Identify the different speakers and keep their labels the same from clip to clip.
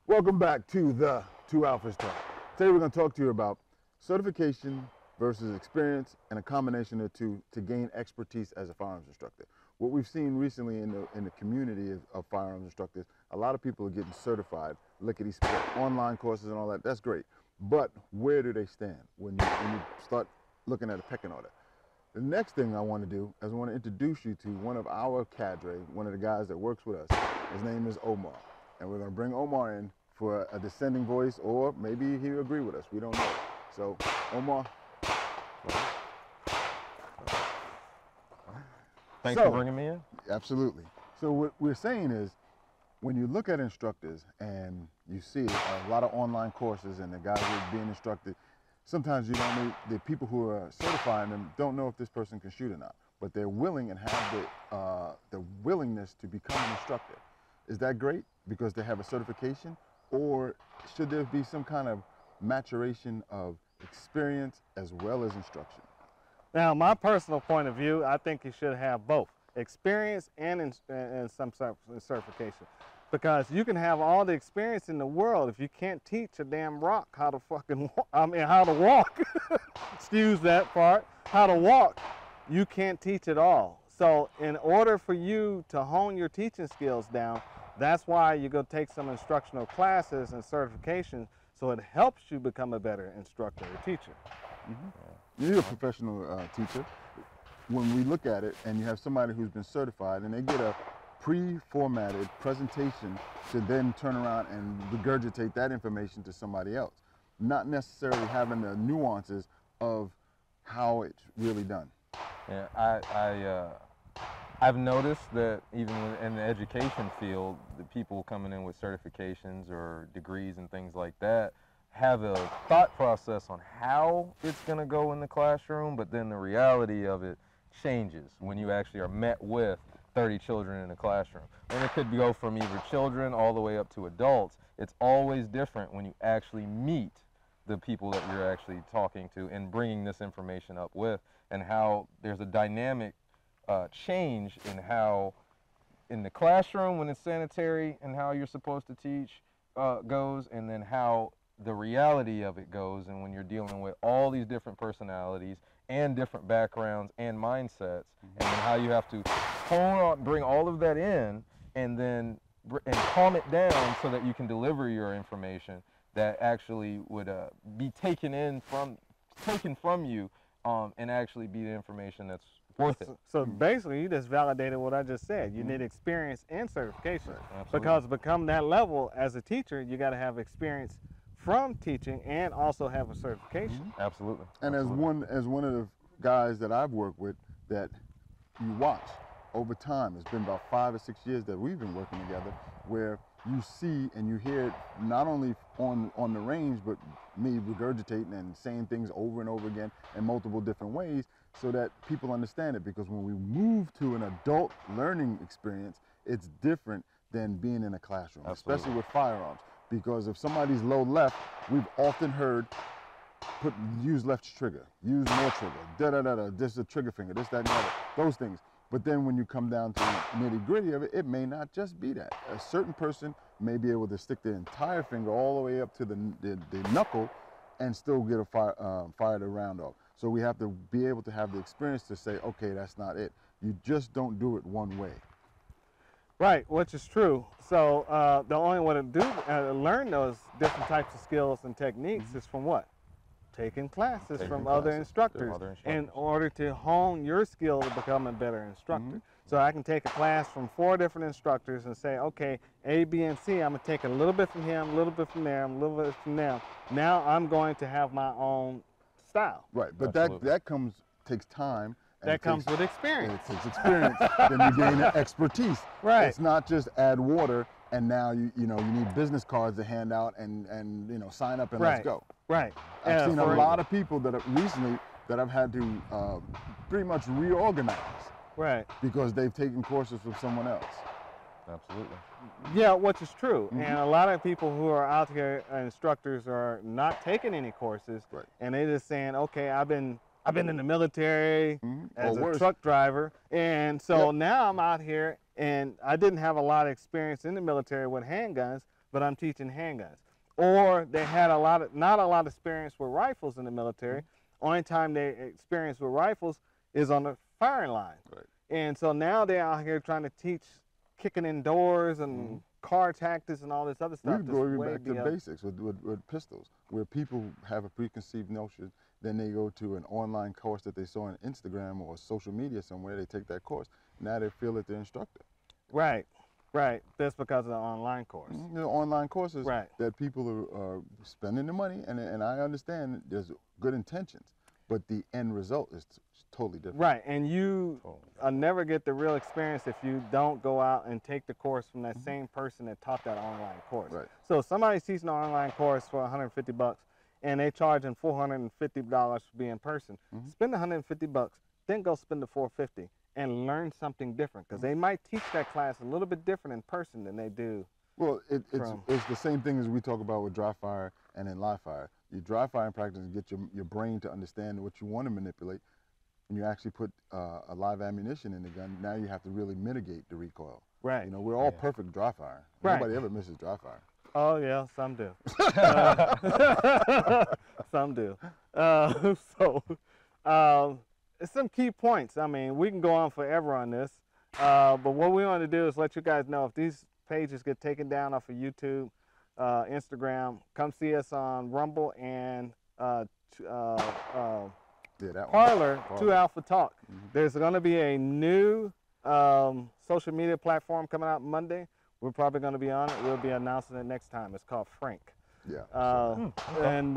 Speaker 1: Welcome back to the Two Alphas Talk. Today we're going to talk to you about certification versus experience and a combination of the two to gain expertise as a firearms instructor. What we've seen recently in the community of firearms instructors, a lot of people are getting certified, lickety split, online courses and all that. That's great. But where do they stand when you start looking at a pecking order? The next thing I want to do is I want to introduce you to one of our cadre, one of the guys that works with us. His name is Omar. And we're going to bring Omar in for a dissenting voice, or maybe he'll agree with us. We don't know. So, Omar.
Speaker 2: Thanks for bringing me in.
Speaker 1: Absolutely. So what we're saying is, when you look at instructors and you see a lot of online courses and the guys who are being instructed, sometimes you don't know, the people who are certifying them don't know if this person can shoot or not, but they're willing and have the willingness to become an instructor. Is that great because they have a certification, or should there be some kind of maturation of experience as well as instruction?
Speaker 3: Now, my personal point of view, I think you should have both experience and some certification, because you can have all the experience in the world if you can't teach a damn rock how to fucking how to walk. Excuse that part. How to walk, you can't teach it all. So in order for you to hone your teaching skills down, that's why you go take some instructional classes and certifications, so it helps you become a better instructor or teacher.
Speaker 1: Mm-hmm. You're a professional teacher. When we look at it and you have somebody who's been certified and they get a pre-formatted presentation to then turn around and regurgitate that information to somebody else, not necessarily having the nuances of how it's really done.
Speaker 2: Yeah, I've noticed that even in the education field, the people coming in with certifications or degrees and things like that have a thought process on how it's going to go in the classroom, but then the reality of it changes when you actually are met with 30 children in a classroom. And it could go from either children all the way up to adults. It's always different when you actually meet the people that you're actually talking to and bringing this information up with, and how there's a dynamic change in how in the classroom when it's sanitary and how you're supposed to teach goes, and then how the reality of it goes, and when you're dealing with all these different personalities and different backgrounds and mindsets, and then how you have to bring all of that in and then calm it down so that you can deliver your information that actually would be taken from you and actually be the information that's worth it.
Speaker 3: So basically, you just validated what I just said. You need experience and certification.
Speaker 2: Absolutely.
Speaker 3: Because to become that level as a teacher, you got to have experience from teaching and also have a certification.
Speaker 2: Absolutely.
Speaker 1: And
Speaker 2: Absolutely.
Speaker 1: as one of the guys that I've worked with that you watch over time, it's been about 5 or 6 years that we've been working together, where you see and you hear it not only on the range, but me regurgitating and saying things over and over again in multiple different ways, so that people understand it. Because when we move to an adult learning experience, it's different than being in a classroom.
Speaker 2: Absolutely.
Speaker 1: Especially with firearms. Because if somebody's low left, we've often heard use left trigger, use more trigger, this is a trigger finger, this, that, and the other, those things. But then when you come down to the nitty gritty of it, it may not just be that. A certain person may be able to stick their entire finger all the way up to the knuckle and still get a fire the round off. So we have to be able to have the experience to say, okay, that's not it. You just don't do it one way.
Speaker 3: Right, which is true. So the only way to learn those different types of skills and techniques is from what? Taking classes from other instructors in order to hone your skill to become a better instructor. So I can take a class from 4 different instructors and say, okay, A, B, and C, I'm going to take a little bit from him, a little bit from there, a little bit from them. Now I'm going to have my own style.
Speaker 1: Right, but that takes time.
Speaker 3: That comes with experience.
Speaker 1: It takes experience, then you gain expertise.
Speaker 3: Right.
Speaker 1: It's not just add water and now you need business cards to hand out and sign up and let's go.
Speaker 3: Right.
Speaker 1: I've seen a lot of people that recently that I've had to pretty much reorganize.
Speaker 3: Right.
Speaker 1: Because they've taken courses from someone else.
Speaker 2: Absolutely.
Speaker 3: Yeah, which is true. And a lot of people who are out here, instructors, are not taking any courses, and they're just saying, okay, I've been in the military as a truck driver, and so now I'm out here, and I didn't have a lot of experience in the military with handguns, but I'm teaching handguns. Or they had not a lot of experience with rifles in the military. Only time they experience with rifles is on the firing line.
Speaker 1: Right.
Speaker 3: And so now they're out here trying to teach kicking in doors and car tactics and all this other
Speaker 1: We
Speaker 3: stuff.
Speaker 1: could
Speaker 3: that's
Speaker 1: go even
Speaker 3: way
Speaker 1: back to
Speaker 3: beyond-
Speaker 1: basics with pistols, where people have a preconceived notion, then they go to an online course that they saw on Instagram or social media somewhere, they take that course, now they feel that they're instructor.
Speaker 3: Right, right. That's because of the online course.
Speaker 1: You know, online courses
Speaker 3: Right.
Speaker 1: that people are spending the money, and I understand there's good intentions, but the end result is totally different.
Speaker 3: Right, and you never get the real experience if you don't go out and take the course from that same person that taught that online course.
Speaker 1: Right.
Speaker 3: So if somebody's teaching an online course for $150 and they charging $450 to be in person, spend $150, then go spend the $450 and learn something different, because they might teach that class a little bit different in person than they do.
Speaker 1: Well, it's
Speaker 3: From-
Speaker 1: the same thing as we talk about with dry fire and in live fire. You dry fire in practice and get your brain to understand what you want to manipulate. When you actually put a live ammunition in the gun, now you have to really mitigate the recoil.
Speaker 3: Right.
Speaker 1: You know, we're all perfect dry fire.
Speaker 3: Right.
Speaker 1: Nobody ever misses dry fire.
Speaker 3: Oh yeah, some do. Some do. It's some key points. I mean, we can go on forever on this, but what we want to do is let you guys know if these pages get taken down off of YouTube, Instagram, come see us on Rumble and
Speaker 1: Yeah, that one.
Speaker 3: Parlor, 2
Speaker 1: Parler.
Speaker 3: Alpha Talk. There's going to be a new social media platform coming out Monday. We're probably going to be on it. We'll be announcing it next time. It's called Frank.
Speaker 1: Yeah.
Speaker 3: And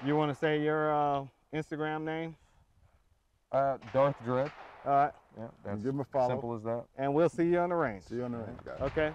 Speaker 3: you want to say your Instagram name?
Speaker 2: Darth Dread.
Speaker 3: All right.
Speaker 2: Yeah, that's
Speaker 1: give him a follow.
Speaker 2: simple as that.
Speaker 3: And we'll see you on the range.
Speaker 1: See you on the range, guys.
Speaker 3: Okay.